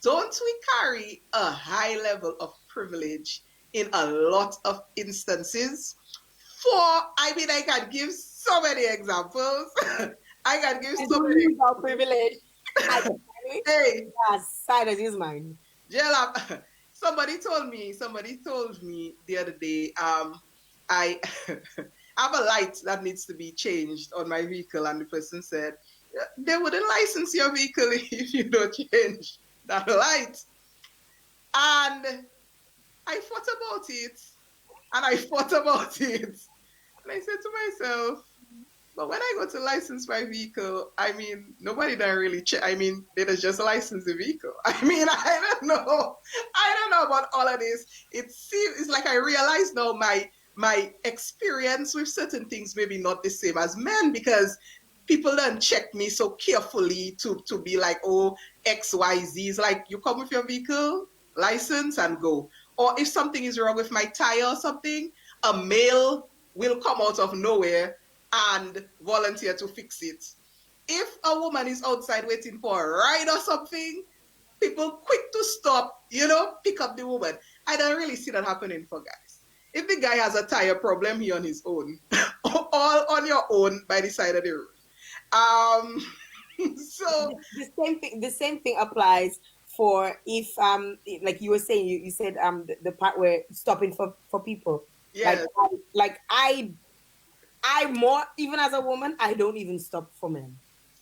Don't we carry a high level of privilege in a lot of instances? I can give so many examples. I can give so many privilege. Hey, side of his mind. Jael, somebody told me the other day, I have a light that needs to be changed on my vehicle, and the person said, they wouldn't license your vehicle if you don't change that light. And I thought about it, and I said to myself, but when I go to license my vehicle, nobody done really check. They just license the vehicle. I don't know about all of this. It's like I realize now my experience with certain things maybe not the same as men, because people don't check me so carefully to be like, oh, XYZ. It's like, you come with your vehicle, license, and go. Or if something is wrong with my tire or something, a male will come out of nowhere and volunteer to fix it. If a woman is outside waiting for a ride or something, people quick to stop, pick up the woman. I don't really see that happening for guys. If the guy has a tire problem, he on his own. All on your own by the side of the road. So the same thing applies for if like you were saying, you said the part where stopping for people. Yes. Like I more, even as a woman, I don't even stop for men.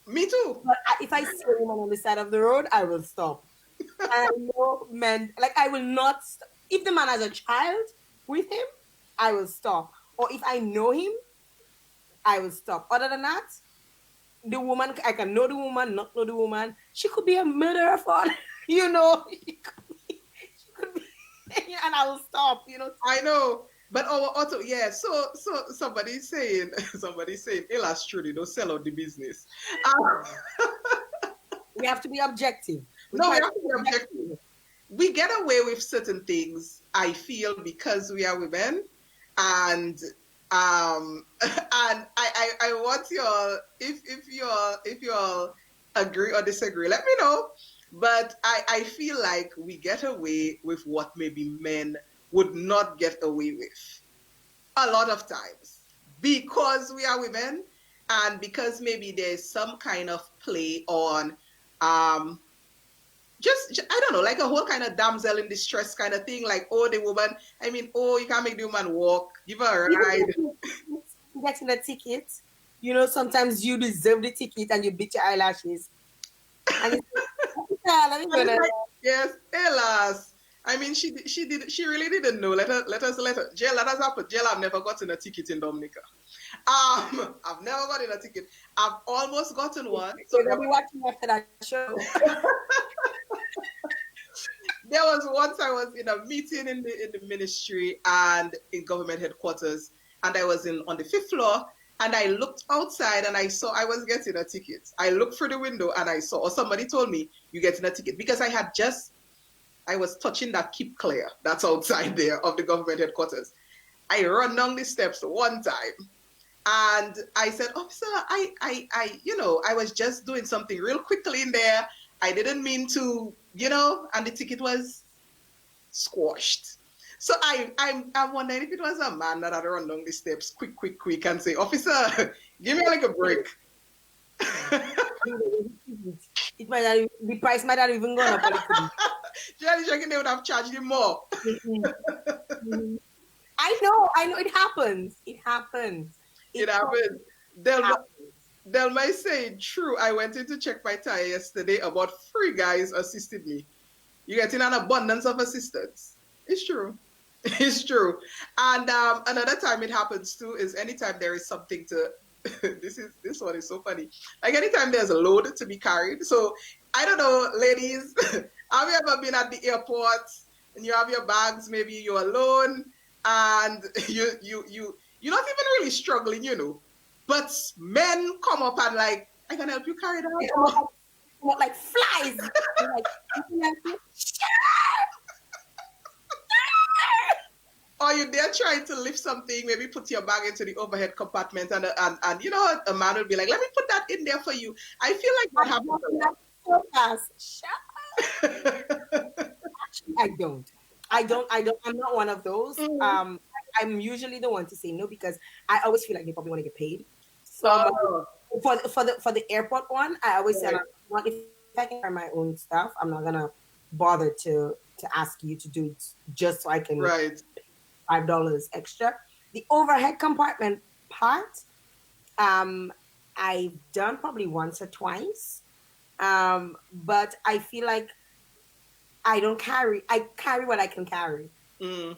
Me too. But if I see a woman on the side of the road, I will stop. And I know men, like I will not stop. If the man has a child with him, I will stop. Or if I know him, I will stop. Other than that, the woman, I can know the woman, not know the woman. She could be a murderer for, she could be, and I will stop, I know. But also, yeah, so somebody's saying, Elas Trudy, don't sell out the business. We have to be objective. We have to be objective. We get away with certain things, I feel, because we are women. And I want you all, if you all agree or disagree, let me know. But I feel like we get away with what maybe men would not get away with a lot of times, because we are women, and because maybe there's some kind of play on just I don't know, like a whole kind of damsel in distress kind of thing, like, oh, the woman, you can't make the woman walk, give her a ride. Getting a ticket, sometimes you deserve the ticket and you beat your eyelashes. And yes, Elas. She really didn't know. Let her. Jael, that has happened. Jael, I've never gotten a ticket in Dominica. I've never gotten a ticket. I've almost gotten one. So you'll be watching after that show. There was once I was in a meeting in the ministry and in government headquarters, and I was on the 5th floor, and I looked outside and I saw I was getting a ticket. I looked through the window and I saw, or somebody told me, you're getting a ticket, because I was touching that keep clear that's outside there of the government headquarters. I run down the steps one time and I said, officer, I was just doing something real quickly in there. I didn't mean to, and the ticket was squashed. So I'm wondering if it was a man that had run down the steps quick and say, officer, give me like a break. It might not, the price might not even go up a little. Jelly checking, they would have charged him more. I know, it happens. It happens. Delma is saying, true. I went in to check my tire yesterday. About 3 guys assisted me. You're getting an abundance of assistance. It's true. It's true. And another time it happens too is anytime there is something to this one is so funny. Like anytime there's a load to be carried. So I don't know, ladies, have you ever been at the airport and you have your bags, maybe you're alone and you're not even really struggling, but men come up and like, I can help you carry that. Like flies. Like, or you're there trying to lift something, maybe put your bag into the overhead compartment, and a man will be like, "Let me put that in there for you." I feel like that happens so fast. Actually, I don't. I'm not one of those. I'm usually the one to say no because I always feel like they probably want to get paid. So for the airport one, I always say, if I can carry my own stuff, I'm not gonna bother to ask you to do it just so I can $5 extra. The overhead compartment part, I've done probably once or twice, but I feel like I carry what I can carry, and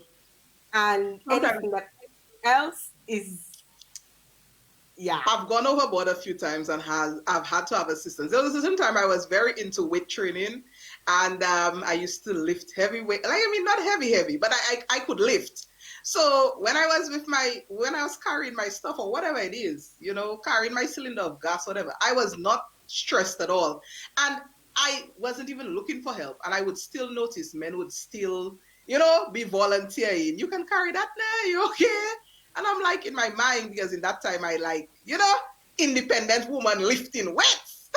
anything that else is. Yeah, I've gone overboard a few times and I've had to have assistance. There was a certain time I was very into weight training, and I used to lift heavy weight. Like, I mean, not heavy, but I could lift. So when I was carrying my stuff or whatever it is, carrying my cylinder of gas, whatever, I was not stressed at all, and I wasn't even looking for help. And I would still notice men would still, be volunteering. You can carry that now. You okay? And I'm like, in my mind, because in that time I like, independent woman lifting weights.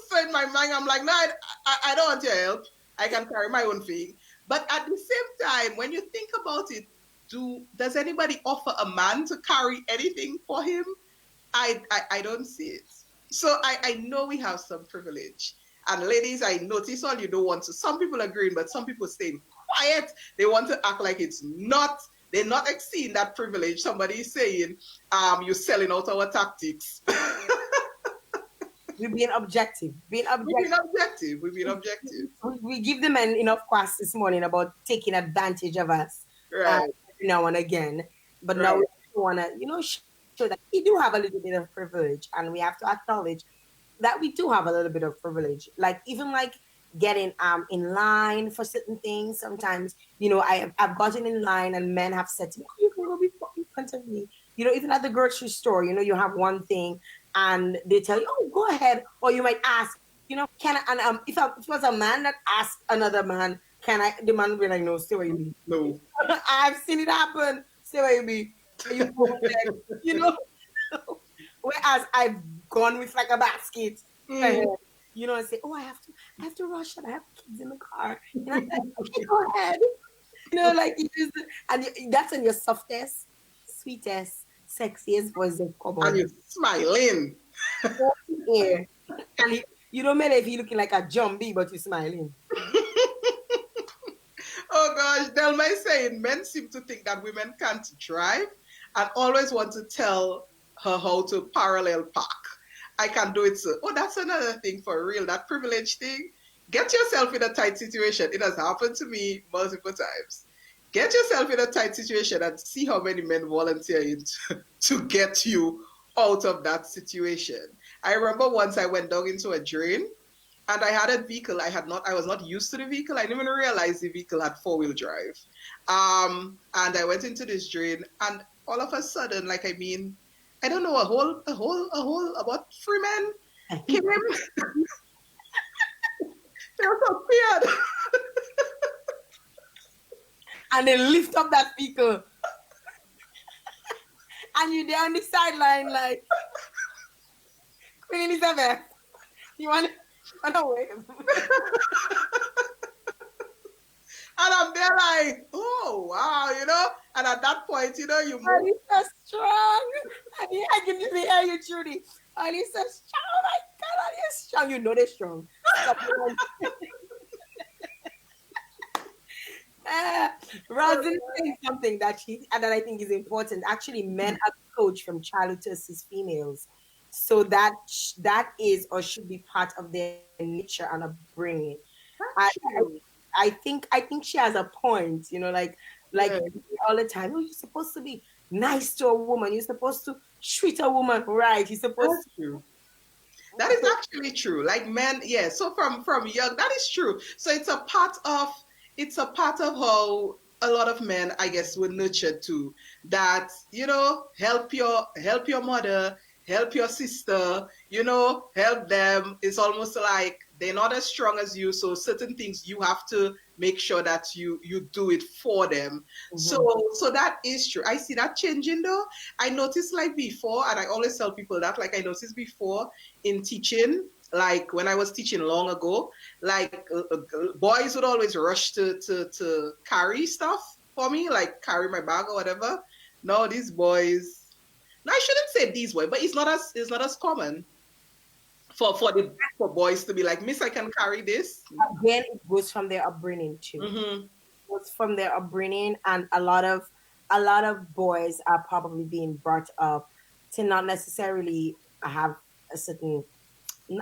So in my mind, I'm like, no, I don't want your help. I can carry my own thing. But at the same time, when you think about it, does anybody offer a man to carry anything for him? I don't see it. So I know we have some privilege. And ladies, I notice all you don't want to. Some people agreeing, but some people staying quiet. They want to act like it's not. They're not exceeding that privilege. Somebody is saying, you're selling out our tactics. We're being objective. We've been objective. We give the men enough class this morning about taking advantage of us every now and again. But now we want to, show that we do have a little bit of privilege, and we have to acknowledge that we do have a little bit of privilege. Like even like getting in line for certain things. Sometimes, I've gotten in line and men have said to me, "Oh, you can go be in front of me." Even at the grocery store, you have one thing and they tell you, "Oh, go ahead." Or you might ask, can I, and if it was a man that asked another man, can I, the man will be like, "No, stay where you be." No. I've seen it happen. Stay where you be. You go Whereas I've gone with like a basket. And say, "Oh, I have to rush and I have kids in the car." And I'm like, "Okay, go ahead." Like and that's in your softest, sweetest, sexiest voice of come on. And you're smiling. Yeah. And you don't matter if you're looking like a zombie, but you're smiling. Oh gosh, Delma is saying men seem to think that women can't drive and always want to tell her how to parallel park. I can do it, sir. Oh, that's another thing for real, that privilege thing. Get yourself in a tight situation. It has happened to me multiple times. Get yourself in a tight situation and see how many men volunteer to get you out of that situation. I remember once I went down into a drain and I had a vehicle. I was not used to the vehicle. I didn't even realize the vehicle had 4-wheel drive. And I went into this drain and all of a sudden, I don't know, a whole about 3 men came in. They were so weird. And they lift up that vehicle. And you're there on the sideline like, Queen Elizabeth, you want to wave? And I'm there like, oh, wow, and at that point, you move. Oh, he's so strong. I can just hear you, Trudy. Oh, he's so strong. Oh, my God, oh, you're strong. You know they're strong. Rosin is saying something that I think is important. Actually, men are coached from childhood to assist females. So that is or should be part of their nature and upbringing. I, That's true. I think she has a point, like Yeah, all the time. Oh, you're supposed to be nice to a woman. You're supposed to treat a woman right. You're supposed that's true. That is to. actually true. Like men, yeah. So from young, that is true. So it's a part of how a lot of men, I guess, were nurtured to. That help your mother, help your sister. Help them. It's almost like they're not as strong as you. So certain things you have to make sure that you do it for them. So Mhm. so that is true. I see that changing though. I noticed like before, and I always tell people that like I noticed before in teaching, like when I was teaching long ago, like boys would always rush to carry stuff for me, like carry my bag or whatever. No, these boys. No, I shouldn't say these boys, but it's not as common for boys to be like, Miss, I can carry this. Again, it goes from their upbringing too. Mm-hmm. Goes from their upbringing, and a lot of boys are probably being brought up to not necessarily have a certain,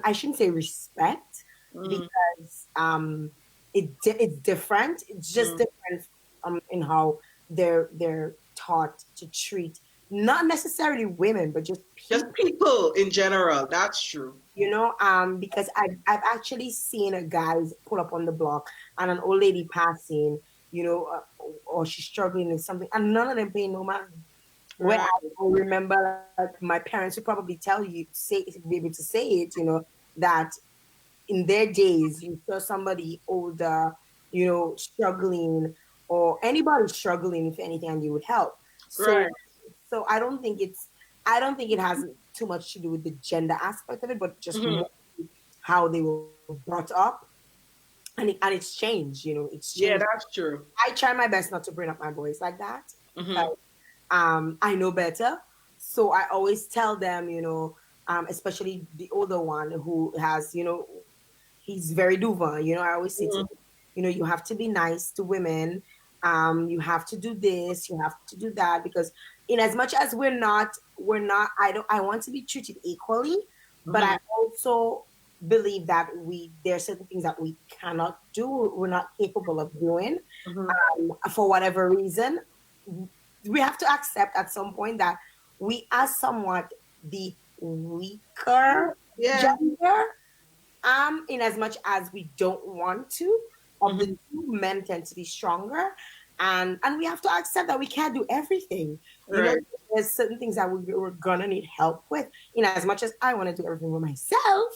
I shouldn't say respect, Mm-hmm. because it's different. It's just different in how they're taught to treat not necessarily women, but just Just people. people in general. That's true. Because I've actually seen a guy pull up on the block and an old lady passing, or she's struggling with something, and none of them pay no mind. Where Right. I remember, like, my parents would probably tell you, be able to say it, that in their days, you saw somebody older, struggling, or anybody struggling with anything, and you would help. So, Right. so I don't think it has too much to do with the gender aspect of it, but just Mm-hmm. more how they were brought up, and it's changed. It's Yeah, changed. that's true. I try my best not to bring up my boys like that, Mm-hmm. because I know better. So I always tell them, especially the older one who has, he's very duva. I always say to him, you have to be nice to women. You have to do this. You have to do that, because in as much as we're not. I want to be treated equally, but Mm-hmm. I also believe that there are certain things that we cannot do. We're not capable of doing, Mm-hmm. for whatever reason. We have to accept at some point that we are somewhat the weaker Yeah. gender, in as much as we don't want to. Of the Mm-hmm. two, men tend to be stronger, and we have to accept that we can't do everything. Right. There's certain things that we're gonna need help with. In as much as I want to do everything with myself,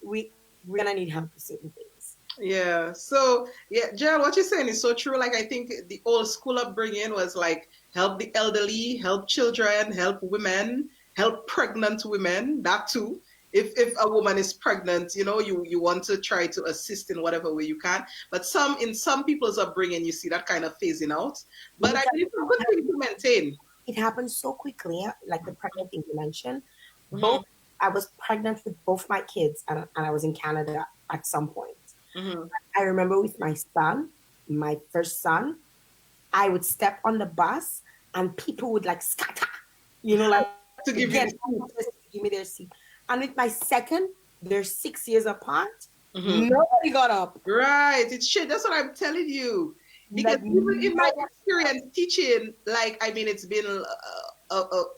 we're gonna need help with certain things. Yeah. So, yeah, Jael, what you're saying is so true. Like, I think the old school upbringing was like help the elderly, help children, help women, help pregnant women. That too. If a woman is pregnant, you want to try to assist in whatever way you can. But in some people's upbringing, you see that kind of phasing out. Let But me I tell think it's a good thing to maintain. It happened so quickly, like the pregnant thing you mentioned. Hmm. Both I was pregnant with both my kids, and I was in Canada at some point. Hmm. I remember with my son, my first son, I would step on the bus and people would like scatter, like To get give you the to give me their seat. And with my second, they're 6 years apart. hmm Nobody got up. Right. It's shit. That's what I'm telling you. Because Like even in my nobody. experience teaching, like, I mean, it's been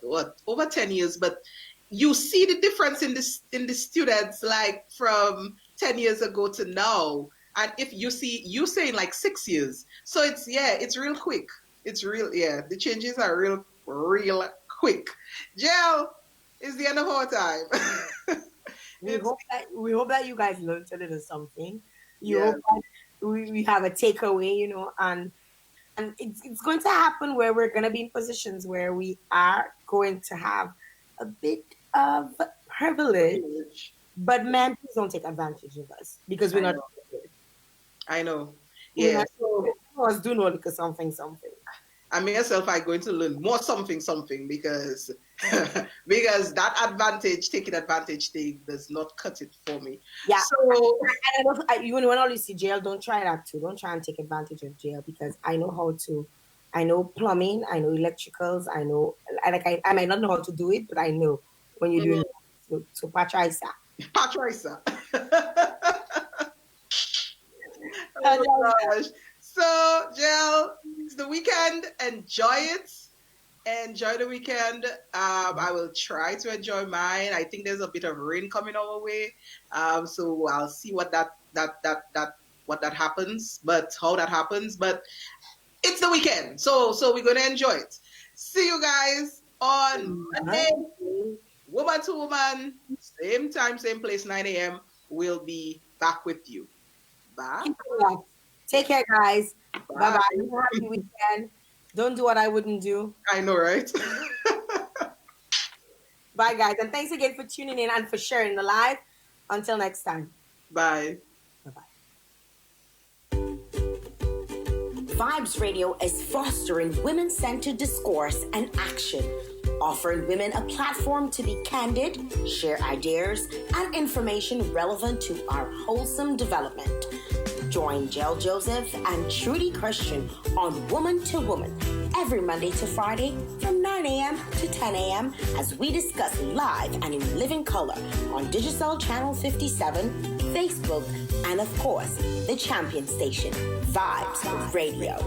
what, over 10 years, but you see the difference in the students, like from 10 years ago to now. And if you say in like 6 years. So it's real quick. It's real, yeah. The changes are real quick. Jill, it's the end of our time. We It's hope that you guys learned a little something. You yeah. hope that we have a takeaway, and it's going to happen where we're going to be in positions where we are going to have a bit of privilege, but man, please don't take advantage of us, because we're I not know. stupid. I know. We're Yeah. not So stupid. Some of us do know because something. I myself are going to learn more something because because that taking advantage thing does not cut it for me. Yeah. So When all you see jail, don't try that too. Don't try and take advantage of jail, because I know how to. I know plumbing. I know electricals. I know. I might not know how to do it, but I know. when you're doing it. So Patricia. Patricia. Oh gosh. So, Jael, it's the weekend. Enjoy it. Enjoy the weekend. I will try to enjoy mine. I think there's a bit of rain coming our way. So I'll see what that happens, but how that happens. But it's the weekend. So we're gonna enjoy it. See you guys on Monday. Woman2Woman. Same time, same place, 9 a.m. We'll be back with you. Bye. Take care, guys. Bye-bye. Happy weekend. Don't do what I wouldn't do. I know, right? Bye, guys. And thanks again for tuning in and for sharing the live. Until next time. Bye. Bye-bye. Vibes Radio is fostering women-centered discourse and action, offering women a platform to be candid, share ideas, and information relevant to our wholesome development. Join Jael Joseph and Trudy Christian on Woman2Woman every Monday to Friday from 9 a.m. to 10 a.m. as we discuss live and in living color on Digicel Channel 57, Facebook, and of course, the champion station, Vibes Radio.